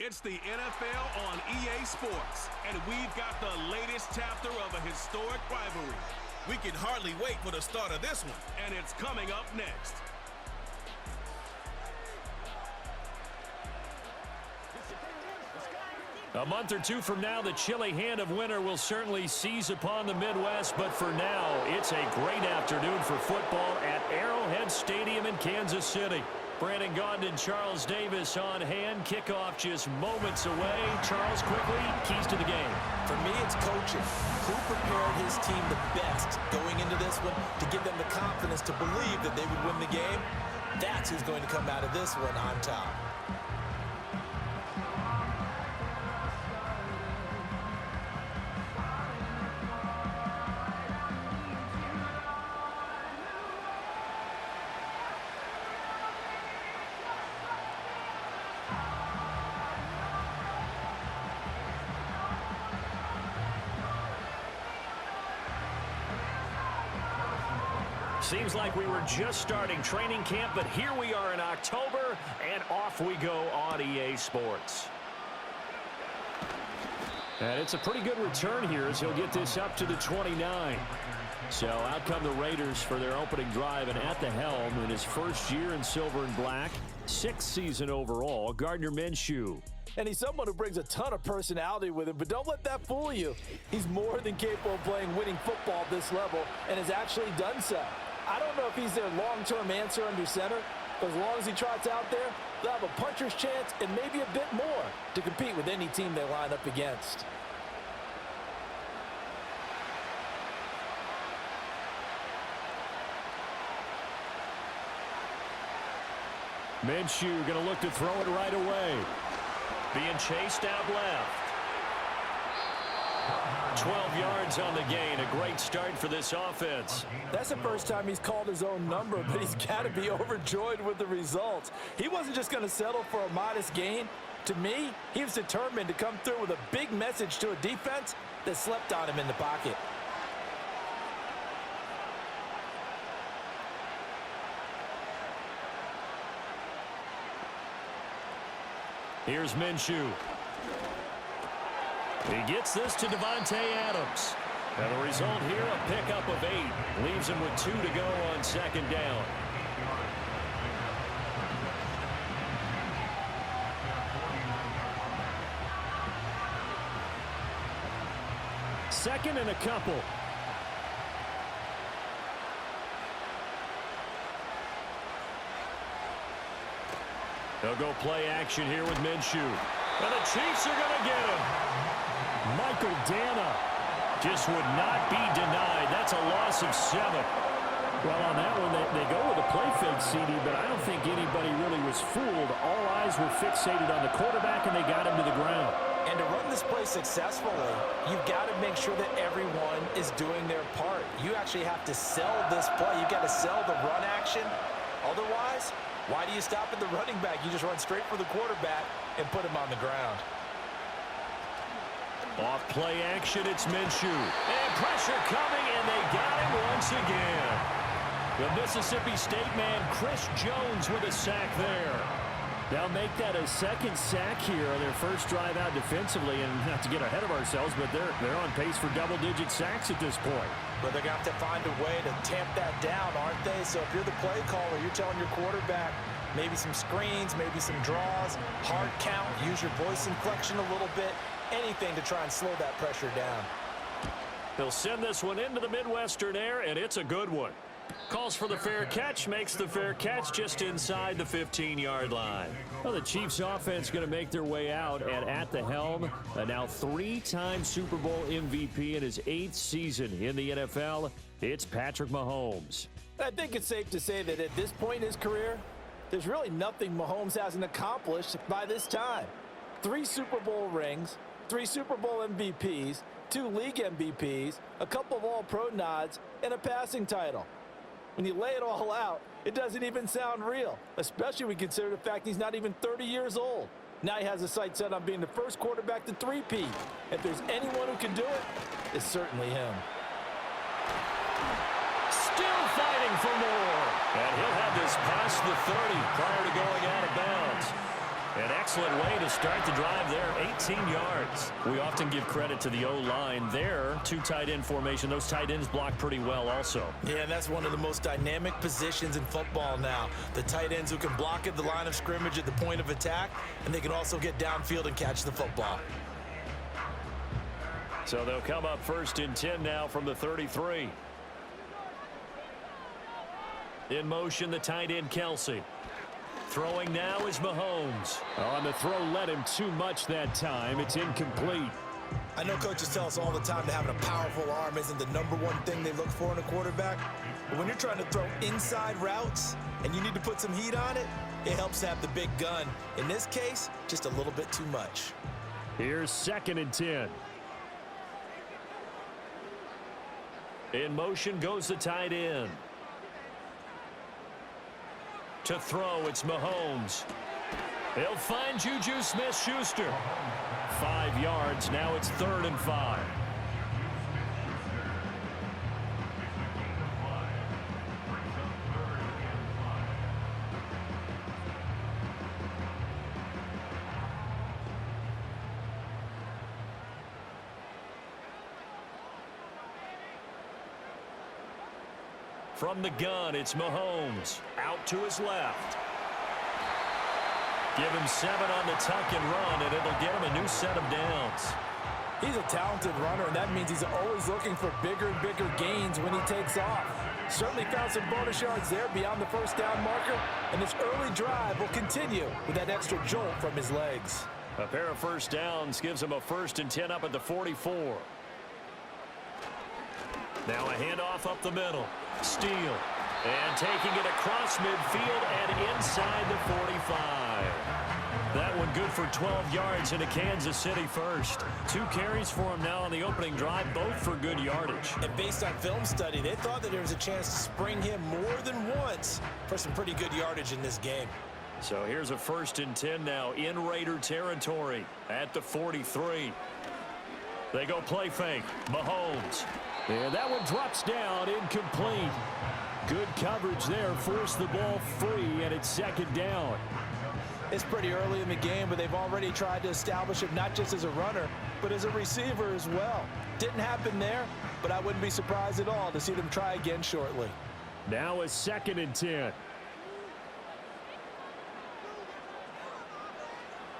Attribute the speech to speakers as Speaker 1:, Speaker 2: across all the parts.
Speaker 1: It's the NFL on EA Sports, and we've got the latest chapter of a historic rivalry.
Speaker 2: We can hardly wait for the start of this one.
Speaker 1: And it's coming up next.
Speaker 3: A month or two from now, the chilly hand of winter will certainly seize upon the Midwest, but for now, it's a great afternoon for football at Arrowhead Stadium in Kansas City. Brandon Gaudin and Charles Davis on hand. Kickoff just moments away. Charles, quickly, keys to the game.
Speaker 4: For me, it's coaching. Who prepared his team the best going into this one to give them the confidence to believe that they would win the game? That's who's going to come out of this one on top.
Speaker 3: Seems like we were just starting training camp, but here we are in October, and off we go on EA Sports. And it's a pretty good return here as he'll get this up to the 29. So out come the Raiders for their opening drive, and at the helm in his first year in silver and black, 6th season overall, Gardner Minshew.
Speaker 4: And he's someone who brings a ton of personality with him, but don't let that fool you. He's more than capable of playing winning football at this level and has actually done so. I don't know if he's their long-term answer under center, but as long as he trots out there, they'll have a puncher's chance and maybe a bit more to compete with any team they line up against.
Speaker 3: Minshew going to look to throw it right away. Being chased out left. 12 yards on the gain. A great start for this offense.
Speaker 4: That's the first time he's called his own number, but he's got to be overjoyed with the results. He wasn't just going to settle for a modest gain. To me, he was determined to come through with a big message to a defense that slept on him in the pocket.
Speaker 3: Here's Minshew. He gets this to Devontae Adams. And the result here, a pickup of 8. Leaves him with 2 to go on second down. Second and a couple. They'll go play action here with Minshew. And the Chiefs are going to get him. Michael Dana just would not be denied. That's a loss of 7. Well, on that one, they go with a play fake, CD, but I don't think anybody really was fooled. All eyes were fixated on the quarterback, and they got him to the ground.
Speaker 4: And to run this play successfully, you've got to make sure that everyone is doing their part. You actually have to sell this play. You've got to sell the run action. Otherwise, why do you stop at the running back? You just run straight for the quarterback and put him on the ground.
Speaker 3: Off play action, it's Minshew. And pressure coming, and they got him once again. The Mississippi State man, Chris Jones, with a sack there. They'll make that a second sack here on their first drive out defensively, and not to get ahead of ourselves, but they're on pace for double-digit sacks at this point.
Speaker 4: But they're going to have to find a way to tamp that down, aren't they? So if you're the play caller, you're telling your quarterback maybe some screens, maybe some draws, hard count, use your voice inflection a little bit, anything to try and slow that pressure down.
Speaker 3: They'll send this one into the Midwestern air, and it's a good one. Calls for the fair catch, makes the fair catch just inside the 15-yard line. Well, the Chiefs offense going to make their way out, and at the helm, a now 3-time Super Bowl MVP in his 8th season in the NFL, it's Patrick Mahomes.
Speaker 4: I think it's safe to say that at this point in his career, there's really nothing Mahomes hasn't accomplished by this time. 3 Super Bowl rings, 3 Super Bowl MVPs, 2 league MVPs, a couple of All-Pro nods, and a passing title. When you lay it all out, it doesn't even sound real, especially when you consider the fact he's not even 30 years old. Now he has his sights set on being the first quarterback to three-peat. If there's anyone who can do it, it's certainly him.
Speaker 3: Still fighting for more. And he'll have this past the 30 prior to going out of bounds. An excellent way to start the drive there, 18 yards. We often give credit to the O-line there, two tight end formation. Those tight ends block pretty well also.
Speaker 4: Yeah, and that's one of the most dynamic positions in football now. The tight ends who can block at the line of scrimmage at the point of attack, and they can also get downfield and catch the football.
Speaker 3: So they'll come up 1st and 10 now from the 33. In motion, the tight end, Kelsey. Throwing now is Mahomes.
Speaker 5: On the throw led him too much that time. It's incomplete.
Speaker 4: I know coaches tell us all the time that having a powerful arm isn't the #1 thing they look for in a quarterback. But when you're trying to throw inside routes and you need to put some heat on it, it helps to have the big gun. In this case, just a little bit too much.
Speaker 5: Here's 2nd and 10.
Speaker 3: In motion goes the tight end. To throw, it's Mahomes. He'll find Juju Smith-Schuster. 5 yards. Now it's 3rd and 5. From the gun, it's Mahomes. Out to his left. Give him 7 on the tuck and run, and it'll get him a new set of downs.
Speaker 4: He's a talented runner, and that means he's always looking for bigger and bigger gains when he takes off. Certainly found some bonus yards there beyond the 1st down marker, and this early drive will continue with that extra jolt from his legs.
Speaker 3: A pair of 1st downs gives him a 1st and 10 up at the 44. Now a handoff up the middle. Steele. And taking it across midfield and inside the 45. That one good for 12 yards into Kansas City first. 2 carries for him now on the opening drive, both for good yardage.
Speaker 4: And based on film study, they thought that there was a chance to spring him more than once for some pretty good yardage in this game.
Speaker 3: So here's a 1st and 10 now in Raider territory at the 43. They go play fake. Mahomes.
Speaker 5: And that one drops down, incomplete. Good coverage there, forced the ball free, and it's 2nd down.
Speaker 4: It's pretty early in the game, but they've already tried to establish him not just as a runner, but as a receiver as well. Didn't happen there, but I wouldn't be surprised at all to see them try again shortly.
Speaker 5: Now a 2nd and 10.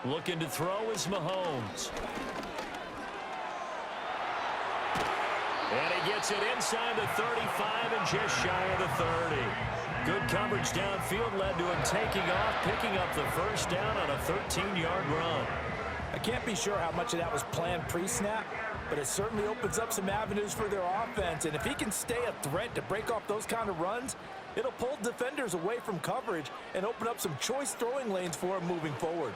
Speaker 3: Looking to throw is Mahomes. And he gets it inside the 35 and just shy of the 30. Good coverage downfield led to him taking off, picking up the 1st down on a 13-yard run.
Speaker 4: I can't be sure how much of that was planned pre-snap, but it certainly opens up some avenues for their offense. And if he can stay a threat to break off those kind of runs, it'll pull defenders away from coverage and open up some choice throwing lanes for him moving forward.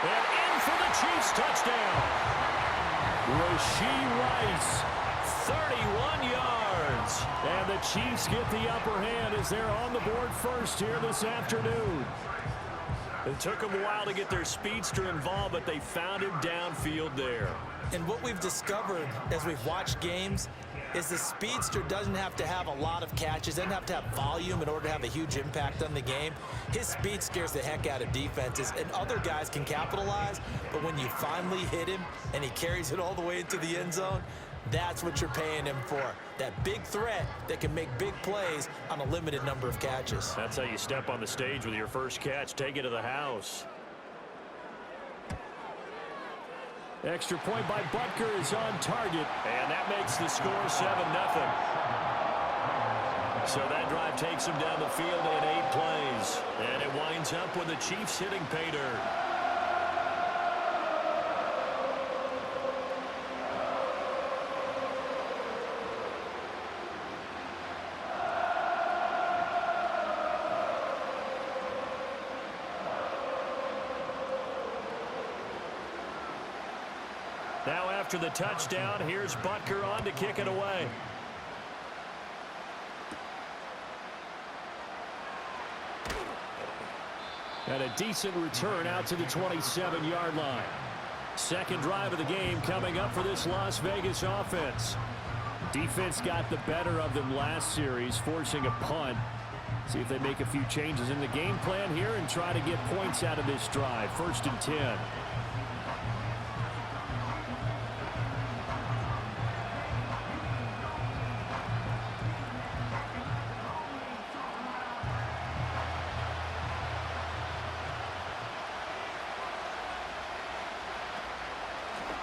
Speaker 3: And in for the Chiefs touchdown.
Speaker 5: Rashee Rice.
Speaker 3: 31 yards.
Speaker 5: And the Chiefs get the upper hand as they're on the board first here this afternoon.
Speaker 3: It took them a while to get their speedster involved, but they found him downfield there.
Speaker 4: And what we've discovered as we've watched games is the speedster doesn't have to have a lot of catches, doesn't have to have volume in order to have a huge impact on the game. His speed scares the heck out of defenses, and other guys can capitalize, but when you finally hit him and he carries it all the way into the end zone, that's what you're paying him for. That big threat that can make big plays on a limited number of catches.
Speaker 3: That's how you step on the stage with your first catch. Take it to the house.
Speaker 5: Extra point by Butker is on target.
Speaker 3: And that makes the score 7-0. So that drive takes him down the field in 8 plays. And it winds up with the Chiefs hitting pay dirt. Now after the touchdown, here's Butker on to kick it away.
Speaker 5: And a decent return out to the 27-yard line. Second drive of the game coming up for this Las Vegas offense. Defense got the better of them last series, forcing a punt. See if they make a few changes in the game plan here and try to get points out of this drive. 1st and 10.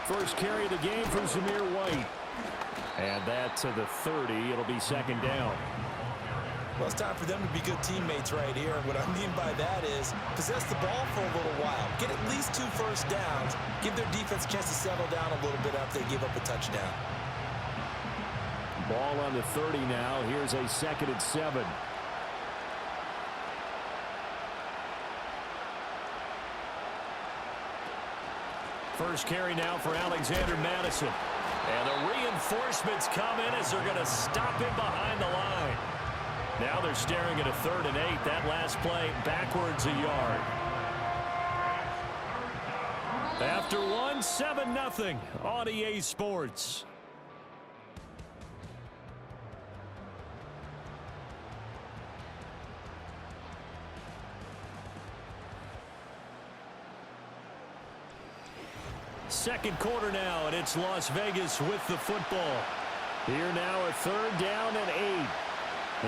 Speaker 5: First carry of the game from Zamir White. And that to the 30. It'll be 2nd down.
Speaker 4: Well, it's time for them to be good teammates right here. And what I mean by that is possess the ball for a little while. Get at least 2 first downs. Give their defense a chance to settle down a little bit after they give up a touchdown.
Speaker 5: Ball on the 30 now. Here's a 2nd and 7. First carry now for Alexander Madison. And the reinforcements come in as they're going to stop him behind the line. Now they're staring at a 3rd and 8. That last play backwards a yard. After 1, 7-0 on EA Sports. Second quarter now, and it's Las Vegas with the football. Here now a 3rd down and 8.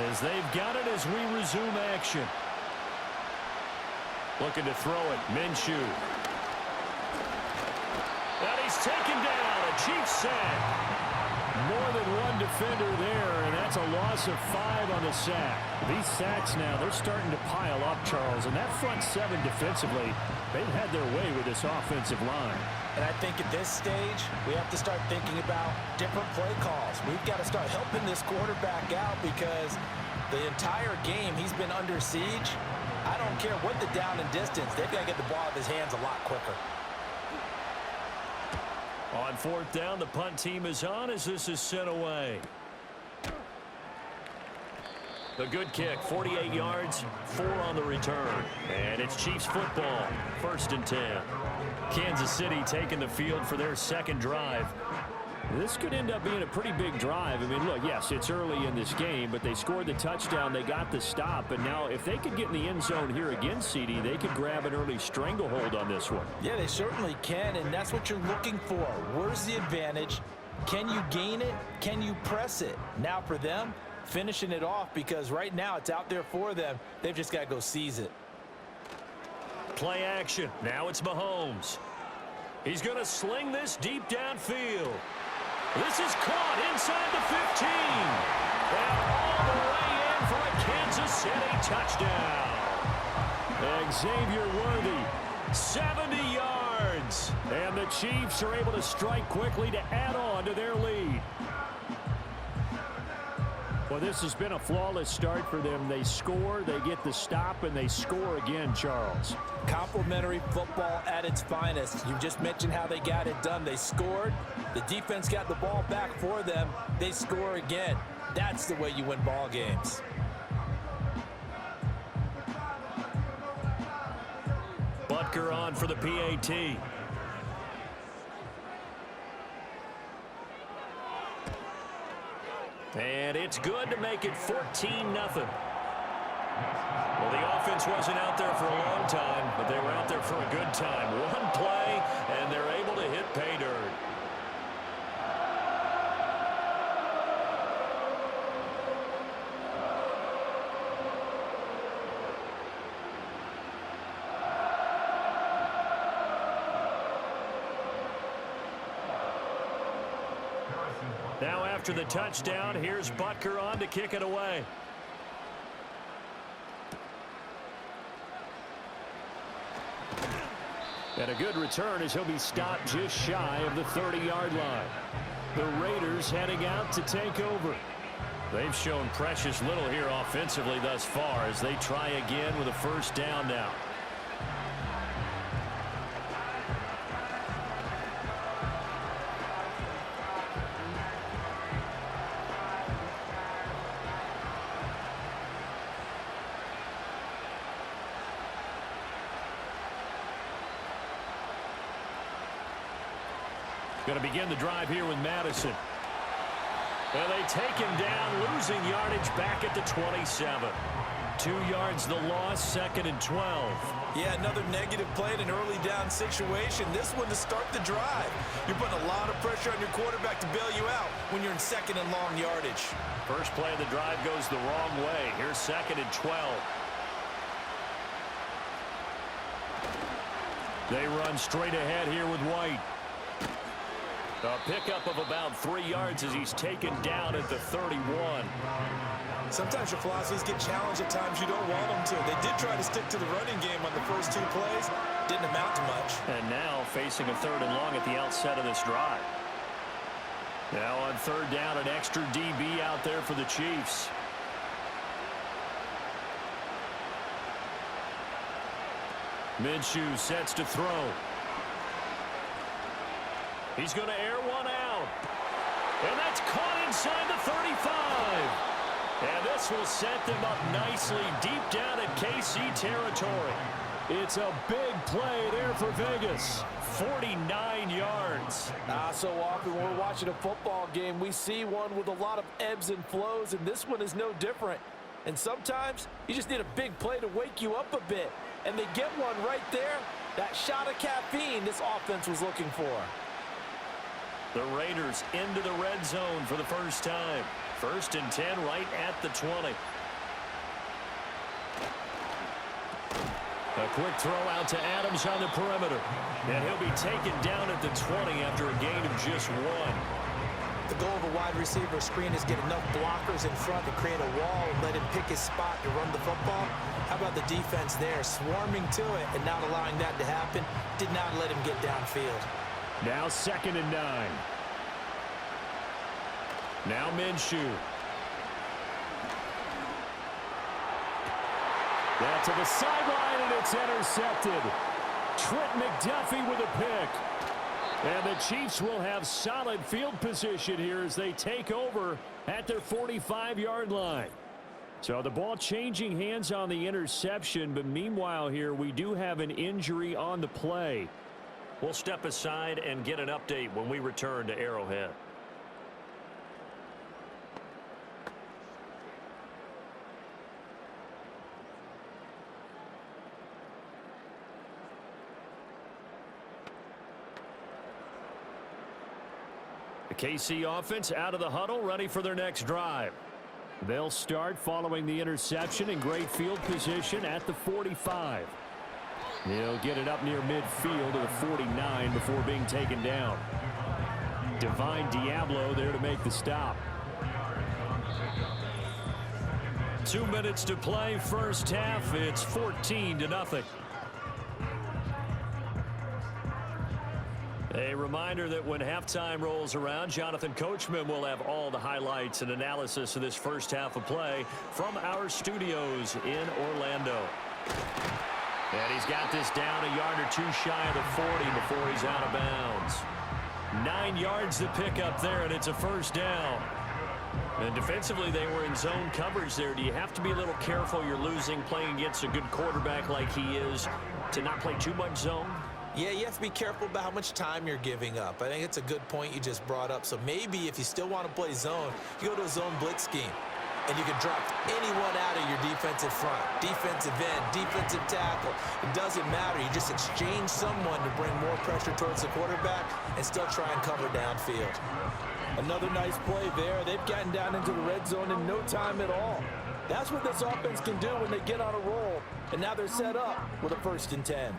Speaker 5: As they've got it as we resume action. Looking to throw it. Minshew. And he's taken down. A Chiefs sack. More than one defender there, and that's a loss of 5 on the sack. These sacks now, they're starting to pile up, Charles. And that front 7 defensively, they've had their way with this offensive line.
Speaker 4: And I think at this stage, we have to start thinking about different play calls. We've got to start helping this quarterback out because the entire game he's been under siege. I don't care what the down and distance. They've got to get the ball out of his hands a lot quicker.
Speaker 5: On 4th down, the punt team is on as this is sent away. A good kick, 48 yards, 4 on the return. And it's Chiefs football, 1st and 10. Kansas City taking the field for their 2nd drive. This could end up being a pretty big drive. I mean, look, yes, it's early in this game, but they scored the touchdown, they got the stop, and now if they could get in the end zone here again, CD, they could grab an early stranglehold on this one.
Speaker 4: Yeah, they certainly can, and that's what you're looking for. Where's the advantage? Can you gain it? Can you press it? Now for them, finishing it off because right now it's out there for them. They've just got to go seize it.
Speaker 5: Play action. Now it's Mahomes. He's going to sling this deep downfield. This is caught inside the 15. And all the way in for a Kansas City touchdown. Xavier Worthy, 70 yards. And the Chiefs are able to strike quickly to add on to their lead. Well, this has been a flawless start for them. They score, they get the stop, and they score again, Charles.
Speaker 4: Complimentary football at its finest. You just mentioned how they got it done. They scored. The defense got the ball back for them. They score again. That's the way you win ball games.
Speaker 5: Butker on for the PAT. And it's good to make it 14-0. Well, the offense wasn't out there for a long time, but they were out there for a good time. One play, and they're able to hit pay dirt. Now after the touchdown, here's Butker on to kick it away. And a good return as he'll be stopped just shy of the 30-yard line. The Raiders heading out to take over. They've shown precious little here offensively thus far as they try again with a 1st down now. Going to begin the drive here with Madison. And they take him down, losing yardage back at the 27. 2 yards the loss, 2nd and 12.
Speaker 4: Yeah, another negative play in an early down situation. This one to start the drive. You're putting a lot of pressure on your quarterback to bail you out when you're in 2nd and long yardage.
Speaker 3: First play of the drive goes the wrong way. Here's 2nd and 12. They run straight ahead here with White. A pickup of about 3 yards as he's taken down at the 31.
Speaker 4: Sometimes your philosophies get challenged at times you don't want them to. They did try to stick to the running game on the first 2 plays. Didn't amount to much.
Speaker 3: And now facing a 3rd and long at the outset of this drive. Now on 3rd down, an extra DB out there for the Chiefs. Minshew sets to throw. He's going to air one out. And that's caught inside the 35. And this will set them up nicely deep down in KC territory. It's a big play there for Vegas. 49 yards.
Speaker 4: So often when we're watching a football game, we see one with a lot of ebbs and flows, and this one is no different. And sometimes you just need a big play to wake you up a bit. And they get one right there. That shot of caffeine this offense was looking for.
Speaker 3: The Raiders into the red zone for the first time. 1st and 10 right at the 20. A quick throw out to Adams on the perimeter. And he'll be taken down at the 20 after a gain of just 1.
Speaker 4: The goal of a wide receiver screen is get enough blockers in front to create a wall and let him pick his spot to run the football. How about the defense there, swarming to it and not allowing that to happen? Did not let him get downfield.
Speaker 3: Now 2nd and 9. Now Minshew. That to the sideline, and it's intercepted. Trent McDuffie with a pick. And the Chiefs will have solid field position here as they take over at their 45-yard line. So the ball changing hands on the interception, but meanwhile here we do have an injury on the play. We'll step aside and get an update when we return to Arrowhead. The KC offense out of the huddle, ready for their next drive. They'll start following the interception in great field position at the 45. He'll get it up near midfield to the 49 before being taken down. Divine Diablo there to make the stop. 2 minutes to play, first half. It's 14-0. A reminder that when halftime rolls around, Jonathan Coachman will have all the highlights and analysis of this first half of play from our studios in Orlando. And he's got this down a yard or two shy of the 40 before he's out of bounds. 9 yards to pick up there, and it's a first down. And defensively, they were in zone coverage there. Do you have to be a little careful you're losing playing against a good quarterback like he is to not play too much zone?
Speaker 4: Yeah, you have to be careful about how much time you're giving up. I think it's a good point you just brought up. So maybe if you still want to play zone, you go to a zone blitz scheme. And you can drop anyone out of your defensive front. Defensive end, defensive tackle. It doesn't matter. You just exchange someone to bring more pressure towards the quarterback and still try and cover downfield. Another nice play there. They've gotten down into the red zone in no time at all. That's what this offense can do when they get on a roll. And now they're set up with a 1st and 10.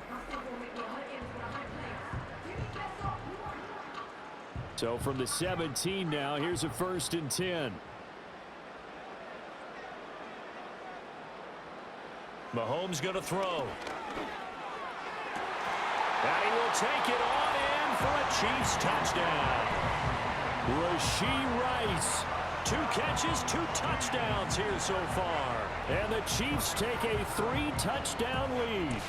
Speaker 3: So from the 17 now, here's a 1st and 10. Mahomes going to throw. And he will take it on in for a Chiefs touchdown. Rashee Rice. 2 catches, 2 touchdowns here so far. And the Chiefs take a 3-touchdown lead.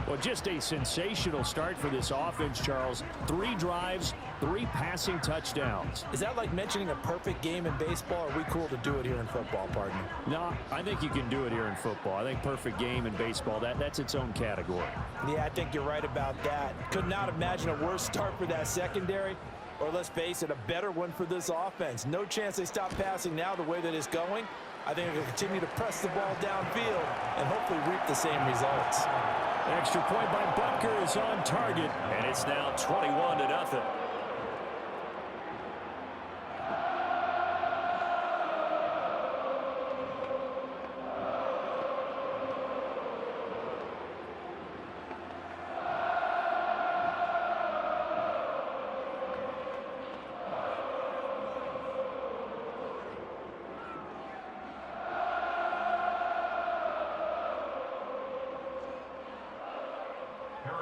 Speaker 3: Well, just a sensational start for this offense, Charles. 3 drives, 3 passing touchdowns.
Speaker 4: Is that like mentioning a perfect game in baseball? Or are we cool to do it here in football, partner?
Speaker 3: No, I think you can do it here in football. I think perfect game in baseball, that's its own category.
Speaker 4: Yeah, I think you're right about that. Could not imagine a worse start for that secondary. or let's face it, a better one for this offense. No chance they stop passing now the way that it's going. I think they're going to continue to press the ball downfield and hopefully reap the same results.
Speaker 3: Extra point by Butker is on target, and it's now 21-0.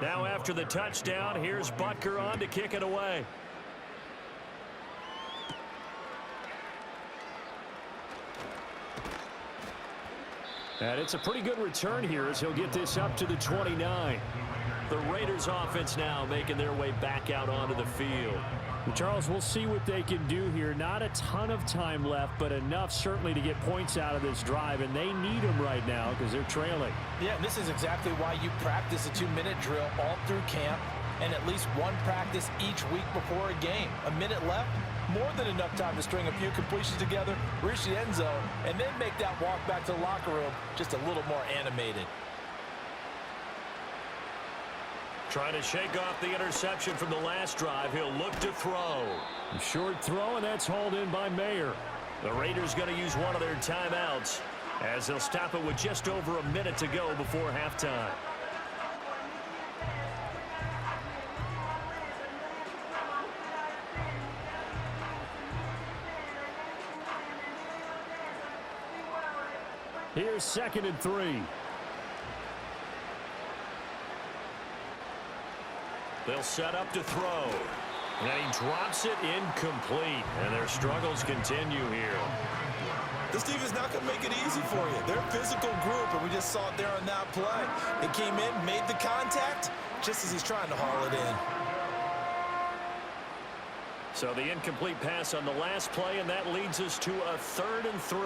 Speaker 3: Now after the touchdown, here's Butker on to kick it away. And it's a pretty good return here as he'll get this up to the 29. The Raiders offense now making their way back out onto the field. Charles, we'll see what they can do here. Not a ton of time left, but enough certainly to get points out of this drive, and they need them right now because they're trailing.
Speaker 4: Yeah, and this is exactly why you practice a 2-minute drill all through camp and at least one practice each week before a game. A minute left, more than enough time to string a few completions together, reach the end zone, and then make that walk back to the locker room just a little more animated.
Speaker 5: Trying to shake off the interception from the last drive. He'll look to throw.
Speaker 3: Short throw, and that's hauled in by Mayer.
Speaker 5: The Raiders going to use one of their timeouts as they'll stop it with just over a minute to go before halftime.
Speaker 3: Here's 2nd and 3.
Speaker 5: They'll set up to throw. And he drops it incomplete. And their struggles continue here.
Speaker 2: This defense not going to make it easy for you. They're a physical group, and we just saw it there on that play. They came in, made the contact, just as he's trying to haul it in.
Speaker 5: So the incomplete pass on the last play, and that leads us to a 3rd and 3.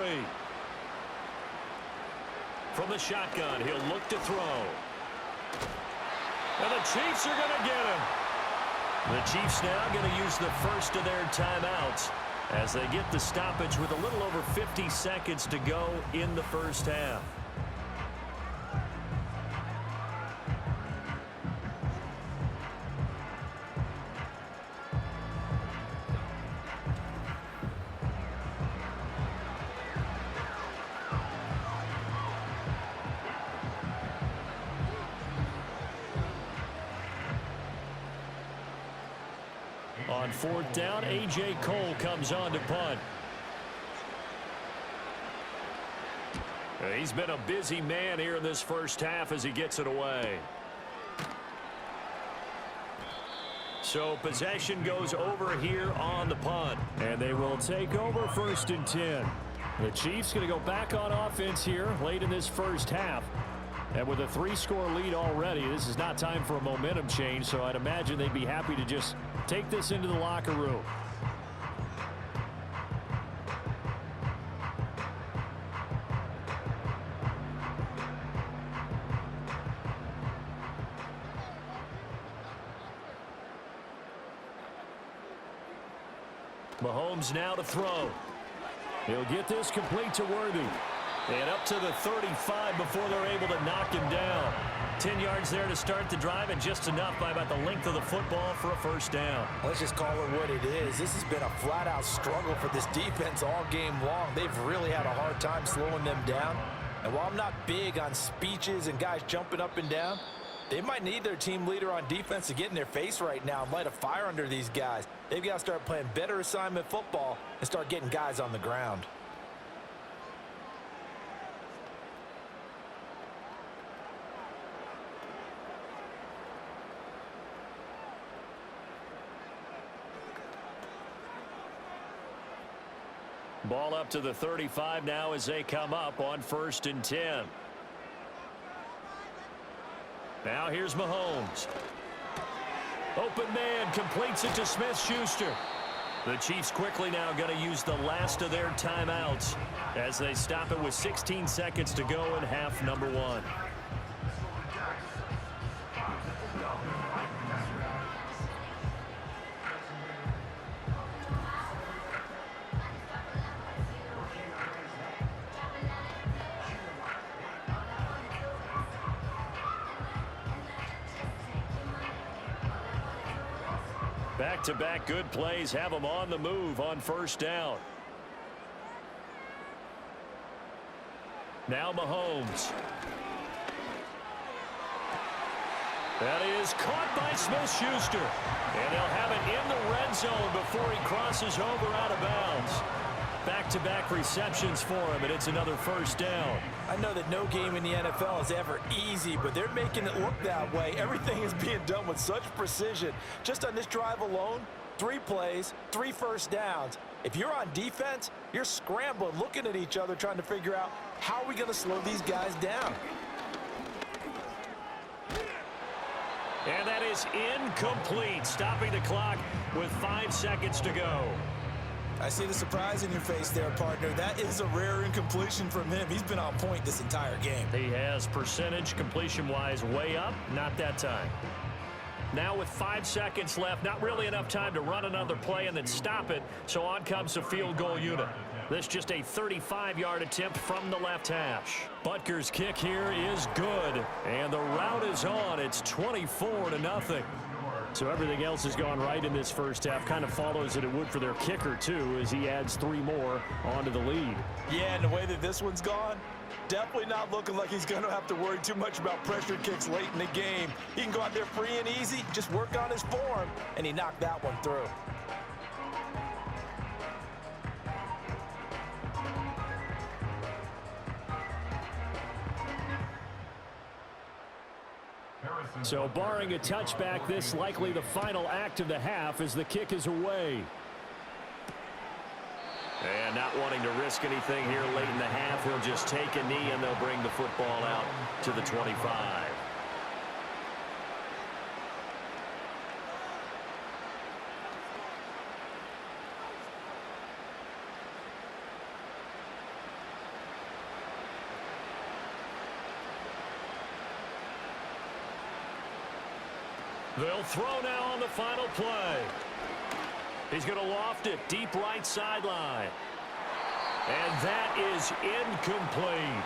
Speaker 5: From the shotgun, he'll look to throw. And the Chiefs are going to get him. The Chiefs now going to use the first of their timeouts as they get the stoppage with a little over 50 seconds to go in the first half.
Speaker 3: On 4th down, A.J. Cole comes on to punt.
Speaker 5: He's been a busy man here in this first half as he gets it away. So possession goes over here on the punt.
Speaker 3: And they will take over 1st and 10. The Chiefs going to go back on offense here late in this first half. And with a 3-score lead already, this is not time for a momentum change, so I'd imagine they'd be happy to just take this into the locker room.
Speaker 5: Mahomes now to throw.
Speaker 3: He'll get this complete to Worthy.
Speaker 5: And up to the 35 before they're able to knock him down. 10 yards there to start the drive, and just enough by about the length of the football for a first down.
Speaker 4: Let's just call it what it is. This has been a flat-out struggle for this defense all game long. They've really had a hard time slowing them down. And while I'm not big on speeches and guys jumping up and down, they might need their team leader on defense to get in their face right now and light a fire under these guys. They've got to start playing better assignment football and start getting guys on the ground.
Speaker 5: Ball up to the 35 now as they come up on 1st and 10. Now here's Mahomes. Open man completes it to Smith-Schuster. The Chiefs quickly now going to use the last of their timeouts as they stop it with 16 seconds to go in half number 1.
Speaker 3: Back-to-back good plays have them on the move on first down. Now Mahomes. That is caught by Smith-Schuster. And they'll have it in the red zone before he crosses over out of bounds. Back-to-back receptions for him, and it's another first down.
Speaker 4: I know that no game in the NFL is ever easy, but they're making it look that way. Everything is being done with such precision. Just on this drive alone, 3 plays, 3 first downs. If you're on defense, you're scrambling, looking at each other, trying to figure out how are we going to slow these guys down.
Speaker 3: And that is incomplete, stopping the clock with 5 seconds to go.
Speaker 2: I see the surprise in your face there, partner. That is a rare incompletion from him. He's been on point this entire game.
Speaker 3: He has percentage completion-wise way up, not that time. Now with 5 seconds left, not really enough time to run another play and then stop it, so on comes the field goal unit. This just a 35-yard attempt from the left hash. Butker's kick here is good, and the route is on. It's 24-0. So everything else has gone right in this first half. Kind of follows that it would for their kicker, too, as he adds 3 more onto the lead.
Speaker 4: Yeah, and the way that this one's gone, definitely not looking like he's going to have to worry too much about pressure kicks late in the game. He can go out there free and easy, just work on his form, and he knocked that one through.
Speaker 3: So barring a touchback, this likely the final act of the half as the kick is away. And not wanting to risk anything here late in the half, he'll just take a knee and they'll bring the football out to the 25. They'll throw now on the final play. He's going to loft it deep right sideline. And that is incomplete.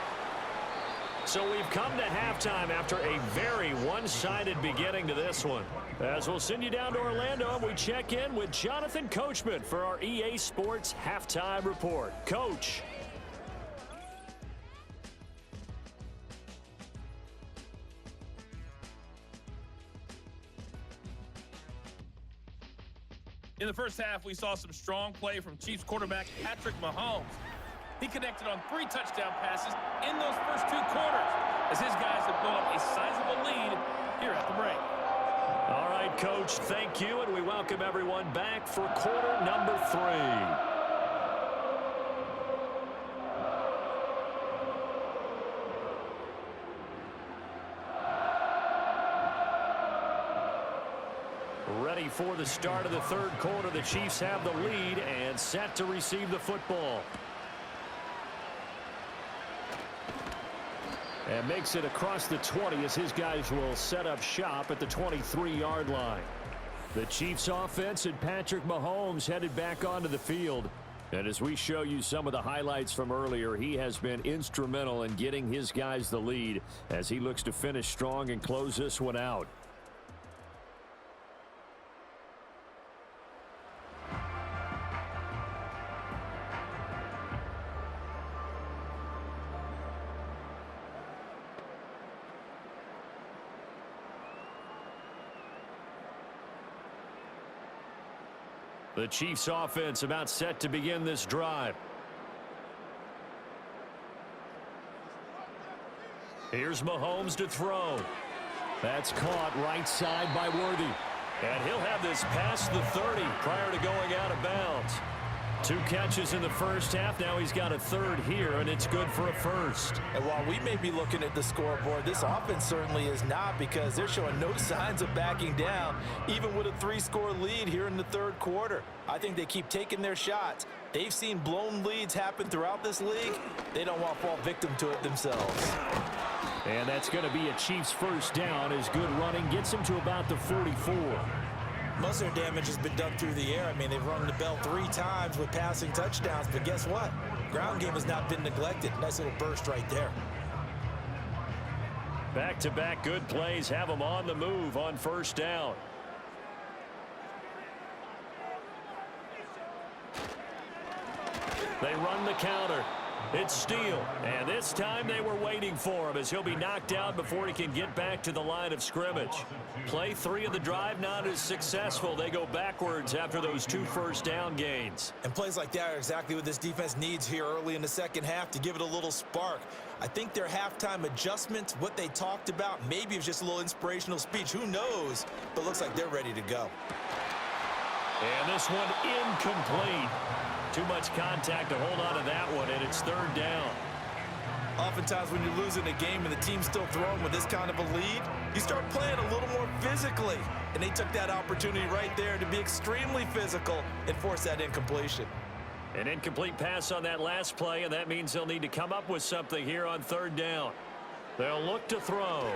Speaker 3: So we've come to halftime after a very one-sided beginning to this one. As we'll send you down to Orlando, and we check in with Jonathan Coachman for our EA Sports Halftime Report. Coach.
Speaker 6: In the first half, we saw some strong play from Chiefs quarterback Patrick Mahomes. He connected on 3 touchdown passes in those first 2 quarters, as his guys have built up a sizable lead here at the break.
Speaker 3: All right, Coach, thank you, and we welcome everyone back for quarter number 3. Ready for the start of the third quarter. The Chiefs have the lead and set to receive the football. And makes it across the 20 as his guys will set up shop at the 23-yard line. The Chiefs offense and Patrick Mahomes headed back onto the field. And as we show you some of the highlights from earlier, he has been instrumental in getting his guys the lead as he looks to finish strong and close this one out. The Chiefs offense about set to begin this drive. Here's Mahomes to throw. That's caught right side by Worthy. And he'll have this past the 30 prior to going out of bounds. 2 catches in the first half. Now he's got a 3rd here, and it's good for a 1st.
Speaker 4: And while we may be looking at the scoreboard, this offense certainly is not, because they're showing no signs of backing down, even with a 3-score lead here in the third quarter. I think they keep taking their shots. They've seen blown leads happen throughout this league. They don't want to fall victim to it themselves.
Speaker 3: And that's going to be a Chiefs first down as good running gets them to about the 44.
Speaker 2: Most of their damage has been done through the air. I mean, they've rung the bell 3 times with passing touchdowns, but guess what? Ground game has not been neglected. Nice little burst right there.
Speaker 3: Back-to-back good plays have them on the move on first down. They run the counter. It's Steele, and this time they were waiting for him as he'll be knocked out before he can get back to the line of scrimmage. Play 3 of the drive not as successful. They go backwards after those 2 first-down gains.
Speaker 2: And plays like that are exactly what this defense needs here early in the second half to give it a little spark. I think their halftime adjustments, what they talked about, maybe it was just a little inspirational speech. Who knows? But looks like they're ready to go.
Speaker 3: And this one incomplete. Too much contact to hold on to that one, and it's 3rd down.
Speaker 2: Oftentimes when you're losing a game and the team's still throwing with this kind of a lead, you start playing a little more physically. And they took that opportunity right there to be extremely physical and force that incompletion.
Speaker 3: An incomplete pass on that last play, and that means they'll need to come up with something here on 3rd down. They'll look to throw.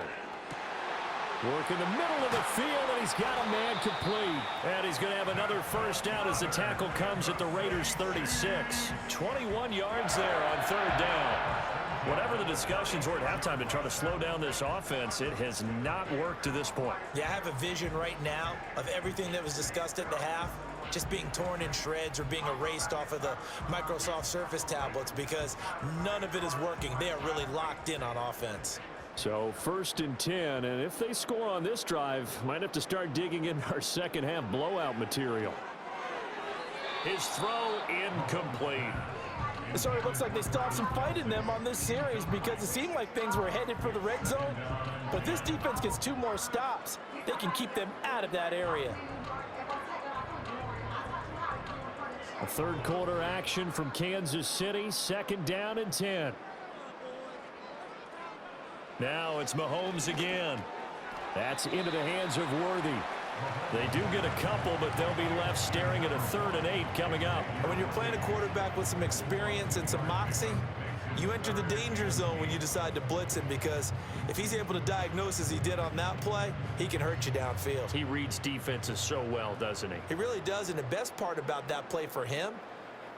Speaker 3: Work in the middle of the field, and he's got a man complete. And he's going to have another first down as the tackle comes at the Raiders' 36. 21 yards there on 3rd down. Whatever the discussions were at halftime to try to slow down this offense, it has not worked to this point.
Speaker 2: Yeah, I have a vision right now of everything that was discussed at the half just being torn in shreds or being erased off of the Microsoft Surface tablets because none of it is working. They are really locked in on offense.
Speaker 3: So 1st and 10, and if they score on this drive, might have to start digging in our second half blowout material. His throw incomplete.
Speaker 4: So it looks like they still have some fight in them on this series because it seemed like things were headed for the red zone. But this defense gets 2 more stops. They can keep them out of that area.
Speaker 3: A 3rd quarter action from Kansas City, 2nd down and 10. Now it's Mahomes again. That's into the hands of Worthy. They do get a couple, but they'll be left staring at a 3rd and 8 coming up.
Speaker 2: And when you're playing a quarterback with some experience and some moxie, you enter the danger zone when you decide to blitz him because if he's able to diagnose as he did on that play, he can hurt you downfield.
Speaker 3: He reads defenses so well, doesn't he?
Speaker 2: He really does, and the best part about that play for him,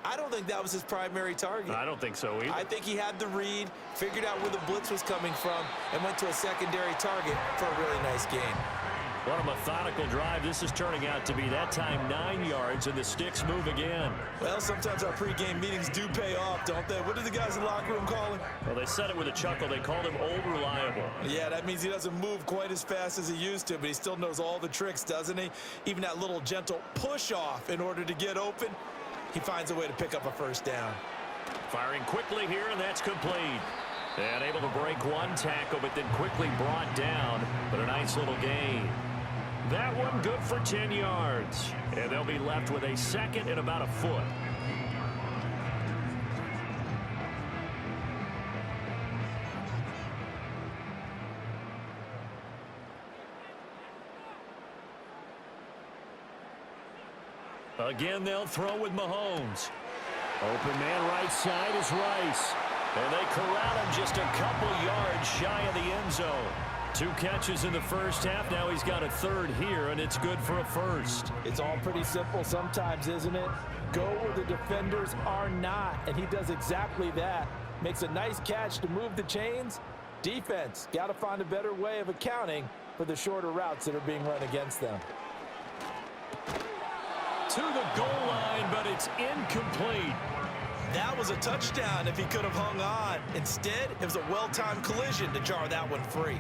Speaker 2: I don't think that was his primary target.
Speaker 3: I don't think so either.
Speaker 2: I think he had the read, figured out where the blitz was coming from, and went to a secondary target for a really nice gain.
Speaker 3: What a methodical drive this is turning out to be. That time 9 yards, and the sticks move again.
Speaker 2: Well, sometimes our pregame meetings do pay off, don't they? What did the guys in the locker room call him?
Speaker 3: Well, they said it with a chuckle. They called him Old Reliable.
Speaker 2: Yeah, that means he doesn't move quite as fast as he used to, but he still knows all the tricks, doesn't he? Even that little gentle push-off in order to get open. He finds a way to pick up a first down.
Speaker 3: Firing quickly here, and that's complete. And able to break one tackle, but then quickly brought down. But a nice little gain. That one good for 10 yards. And they'll be left with a 2nd and about a foot. Again, they'll throw with Mahomes. Open man right side is Rice. And they corral him just a couple yards shy of the end zone. 2 catches in the first half. Now he's got a 3rd here, and it's good for a 1st.
Speaker 4: It's all pretty simple sometimes, isn't it? Go where the defenders are not, and he does exactly that. Makes a nice catch to move the chains. Defense, got to find a better way of accounting for the shorter routes that are being run against them.
Speaker 3: To the goal line, but it's incomplete.
Speaker 2: That was a touchdown if he could have hung on. Instead, it was a well-timed collision to jar that one free.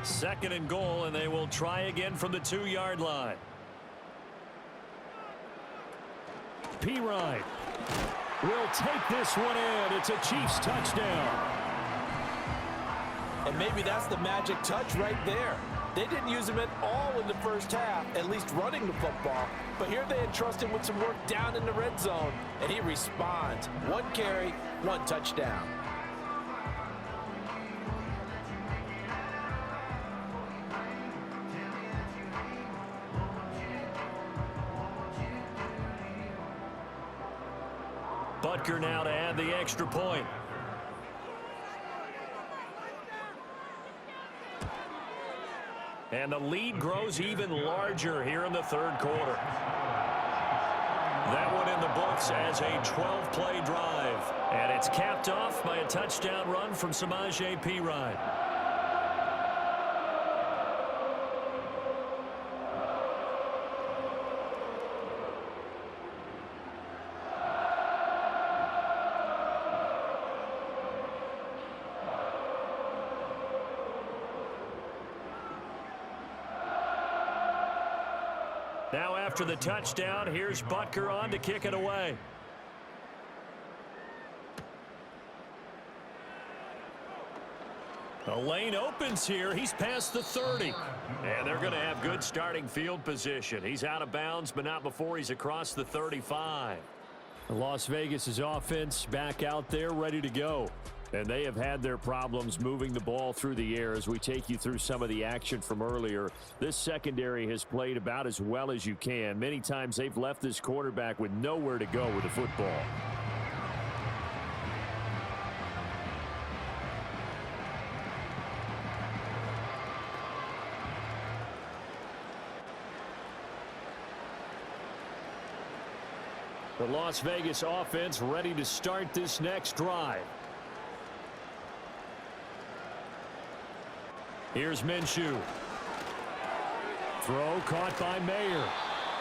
Speaker 3: Second and goal, and they will try again from the 2-yard line. Pirine will take this one in. It's a Chiefs touchdown.
Speaker 4: And maybe that's the magic touch right there. They didn't use him at all in the first half, at least running the football. But here they entrust him with some work down in the red zone, and he responds. 1 carry, 1 touchdown.
Speaker 3: Butker now to add the extra point. And the lead grows even larger here in the 3rd quarter. That one in the books as a 12-play drive. And it's capped off by a touchdown run from Samaje Perine. Now after the touchdown, here's Butker on to kick it away. The lane opens here. He's past the 30. And they're going to have good starting field position. He's out of bounds, but not before he's across the 35. Las Vegas' offense back out there ready to go. And they have had their problems moving the ball through the air as we take you through some of the action from earlier. This secondary has played about as well as you can. Many times they've left this quarterback with nowhere to go with the football. The Las Vegas offense ready to start this next drive. Here's Minshew. Throw caught by Mayer.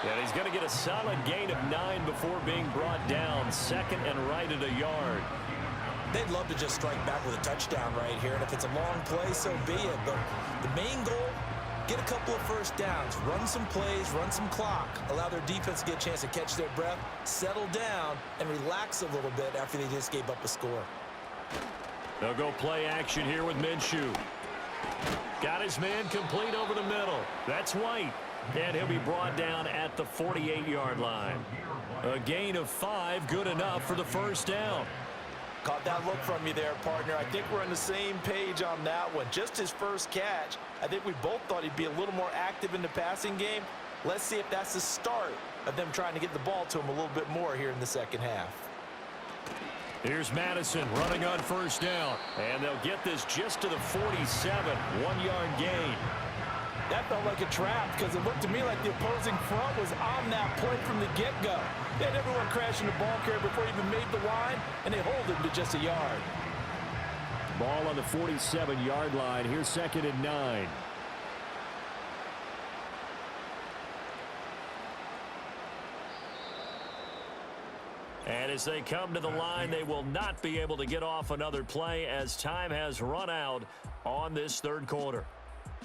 Speaker 3: And he's going to get a solid gain of 9 before being brought down. Second and right at a yard.
Speaker 2: They'd love to just strike back with a touchdown right here. And if it's a long play, so be it. But the main goal, get a couple of first downs, run some plays, run some clock, allow their defense to get a chance to catch their breath, settle down, and relax a little bit after they just gave up a score.
Speaker 3: They'll go play action here with Minshew. Got his man complete over the middle. That's White. And he'll be brought down at the 48-yard line. A gain of 5, good enough for the first down.
Speaker 4: Caught that look from you there, partner. I think we're on the same page on that one. Just his first catch. I think we both thought he'd be a little more active in the passing game. Let's see if that's the start of them trying to get the ball to him a little bit more here in the second half.
Speaker 3: Here's Madison running on first down. And they'll get this just to the 47. 1-yard gain.
Speaker 4: That felt like a trap because it looked to me like the opposing front was on that play from the get-go. They had everyone crashing the ball carrier before he even made the line, and they hold him to just a yard.
Speaker 3: Ball on the 47-yard line. Here's second and 9. And as they come to the line, they will not be able to get off another play as time has run out on this third quarter.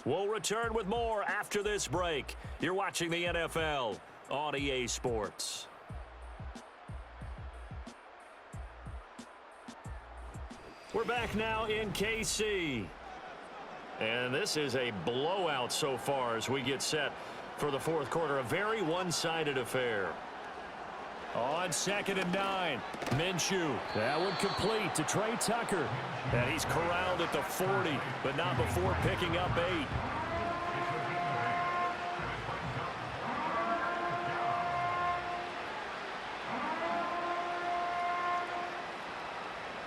Speaker 3: We'll return with more after this break. You're watching the NFL on EA Sports. We're back now in KC. And this is a blowout so far as we get set for the fourth quarter. A very one-sided affair. On second and 9, Minshew. That one complete to Trey Tucker. And he's corralled at the 40, but not before picking up 8.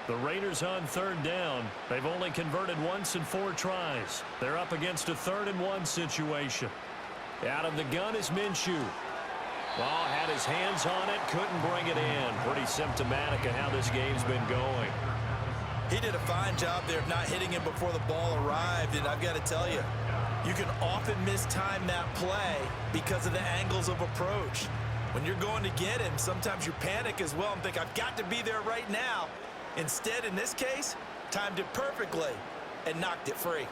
Speaker 3: The Raiders on third down. They've only converted once in 4 tries. They're up against a 3rd and 1 situation. Out of the gun is Minshew. Well, had his hands on it, couldn't bring it in. Pretty symptomatic of how this game's been going.
Speaker 2: He did a fine job there of not hitting him before the ball arrived, and I've got to tell you, you can often mistime that play because of the angles of approach. When you're going to get him, sometimes you panic as well and think, I've got to be there right now. Instead, in this case, timed it perfectly and knocked it free.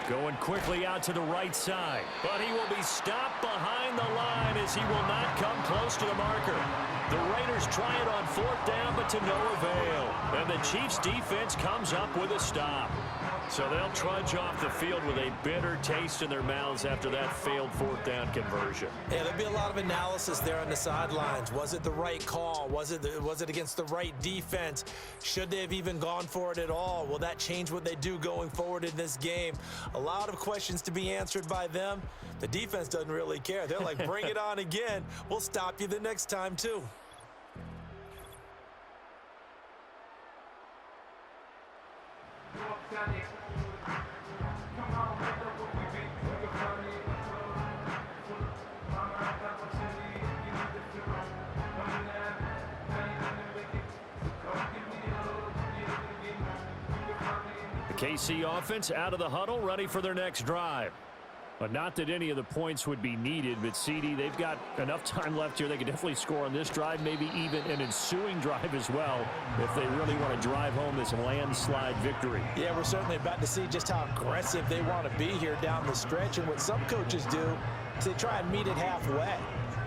Speaker 3: Going quickly out to the right side. But he will be stopped behind the line as he will not come close to the marker. The Raiders try it on 4th down, but to no avail. And the Chiefs defense comes up with a stop. So they'll trudge off the field with a bitter taste in their mouths after that failed 4th down conversion.
Speaker 2: Yeah, there'll be a lot of analysis there on the sidelines. Was it the right call? Was it against the right defense? Should they have even gone for it at all? Will that change what they do going forward in this game? A lot of questions to be answered by them. The defense doesn't really care. They're like, bring it on again. We'll stop you the next time, too.
Speaker 3: The KC offense out of the huddle, ready for their next drive. But not that any of the points would be needed, but CD, they've got enough time left here. They could definitely score on this drive, maybe even an ensuing drive as well, if they really want to drive home this landslide victory.
Speaker 4: Yeah, we're certainly about to see just how aggressive they want to be here down the stretch. And what some coaches do is they try and meet it halfway,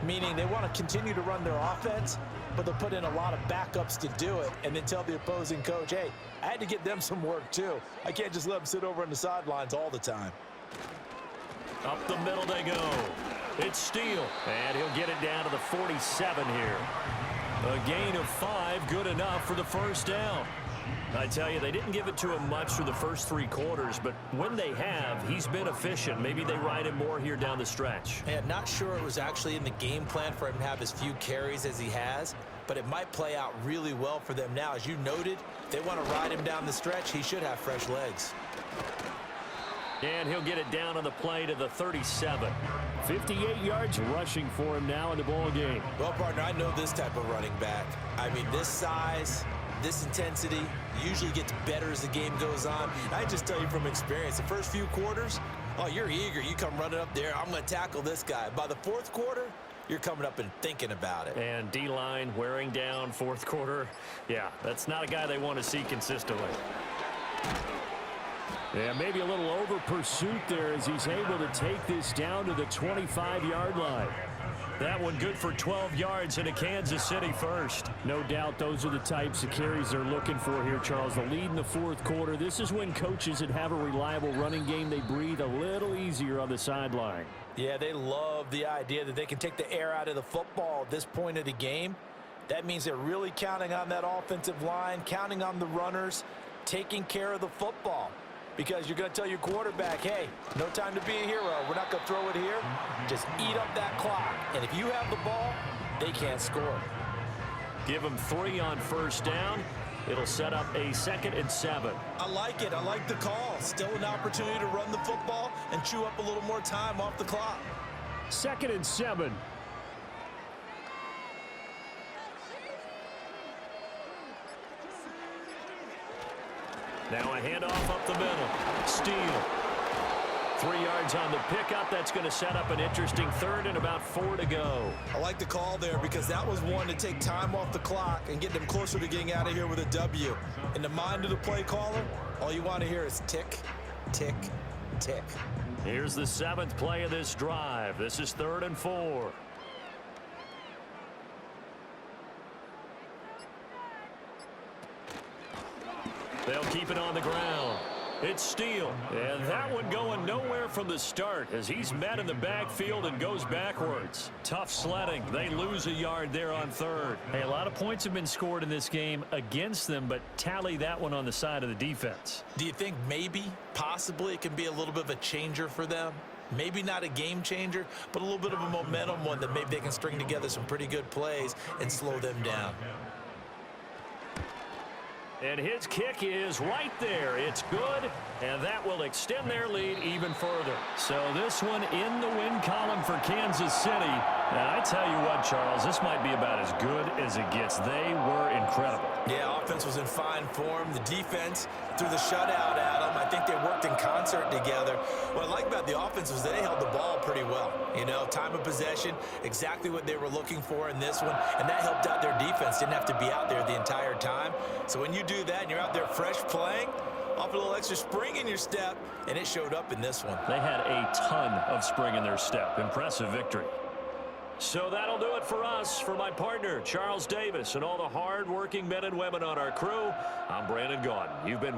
Speaker 4: meaning they want to continue to run their offense, but they'll put in a lot of backups to do it and then tell the opposing coach, hey, I had to get them some work too. I can't just let them sit over on the sidelines all the time.
Speaker 3: Up the middle they go. It's Steele, and he'll get it down to the 47 here. A gain of 5, good enough for the first down. I tell you, they didn't give it to him much through the first 3 quarters, but when they have, he's been efficient. Maybe they ride him more here down the stretch.
Speaker 2: And not sure it was actually in the game plan for him to have as few carries as he has, but it might play out really well for them now. As you noted, if they want to ride him down the stretch, he should have fresh legs.
Speaker 3: And he'll get it down on the play to the 37. 58 yards rushing for him now in the ball game.
Speaker 2: Well, partner, I know this type of running back. I mean, this size, this intensity usually gets better as the game goes on. I just tell you from experience, the first few quarters, oh, you're eager. You come running up there, I'm going to tackle this guy. By the fourth quarter, you're coming up and thinking about it.
Speaker 3: And D-line wearing down fourth quarter. Yeah, that's not a guy they want to see consistently. Yeah, maybe a little over pursuit there as he's able to take this down to the 25-yard line. That one good for 12 yards in a Kansas City first. No doubt those are the types of carries they're looking for here, Charles. The lead in the fourth quarter. This is when coaches that have a reliable running game, they breathe a little easier on the sideline.
Speaker 4: Yeah, they love the idea that they can take the air out of the football at this point of the game. That means they're really counting on that offensive line, counting on the runners, taking care of the football. Because you're going to tell your quarterback, hey, no time to be a hero. We're not going to throw it here. Just eat up that clock. And if you have the ball, they can't score.
Speaker 3: Give them 3 on first down. It'll set up a 2nd and 7.
Speaker 2: I like it. I like the call. Still an opportunity to run the football and chew up a little more time off the clock.
Speaker 3: 2nd and 7. Now a handoff up the middle. Steele. 3 yards on the pickup. That's going to set up an interesting 3rd and about 4 to go.
Speaker 2: I like the call there because that was one to take time off the clock and get them closer to getting out of here with a W. In the mind of the play caller, all you want to hear is tick, tick, tick.
Speaker 3: Here's the 7th play of this drive. This is 3rd and 4. They'll keep it on the ground. It's Steele. And that one going nowhere from the start as he's met in the backfield and goes backwards. Tough sledding. They lose a yard there on 3rd.
Speaker 5: Hey, a lot of points have been scored in this game against them, but tally that one on the side of the defense.
Speaker 2: Do you think maybe, possibly, it can be a little bit of a changer for them? Maybe not a game changer, but a little bit of a momentum one that maybe they can string together some pretty good plays and slow them down.
Speaker 3: And his kick is right there. It's good, and that will extend their lead even further.
Speaker 5: So this one in the win column for Kansas City. And I tell you what, Charles, this might be about as good as it gets. They were incredible.
Speaker 2: Yeah, offense was in fine form. The defense threw the shutout at them. I think they worked in concert together. What I like about the offense was they held the ball pretty well. You know, time of possession, exactly what they were looking for in this one, and that helped out their defense. Didn't have to be out there the entire time. So when you do that and you're out there fresh playing, off a little extra spring in your step, and it showed up in this one.
Speaker 5: They had a ton of spring in their step. Impressive victory.
Speaker 3: So that'll do it for us. For my partner, Charles Davis, and all the hard-working men and women on our crew, I'm Brandon Gaudin. You've been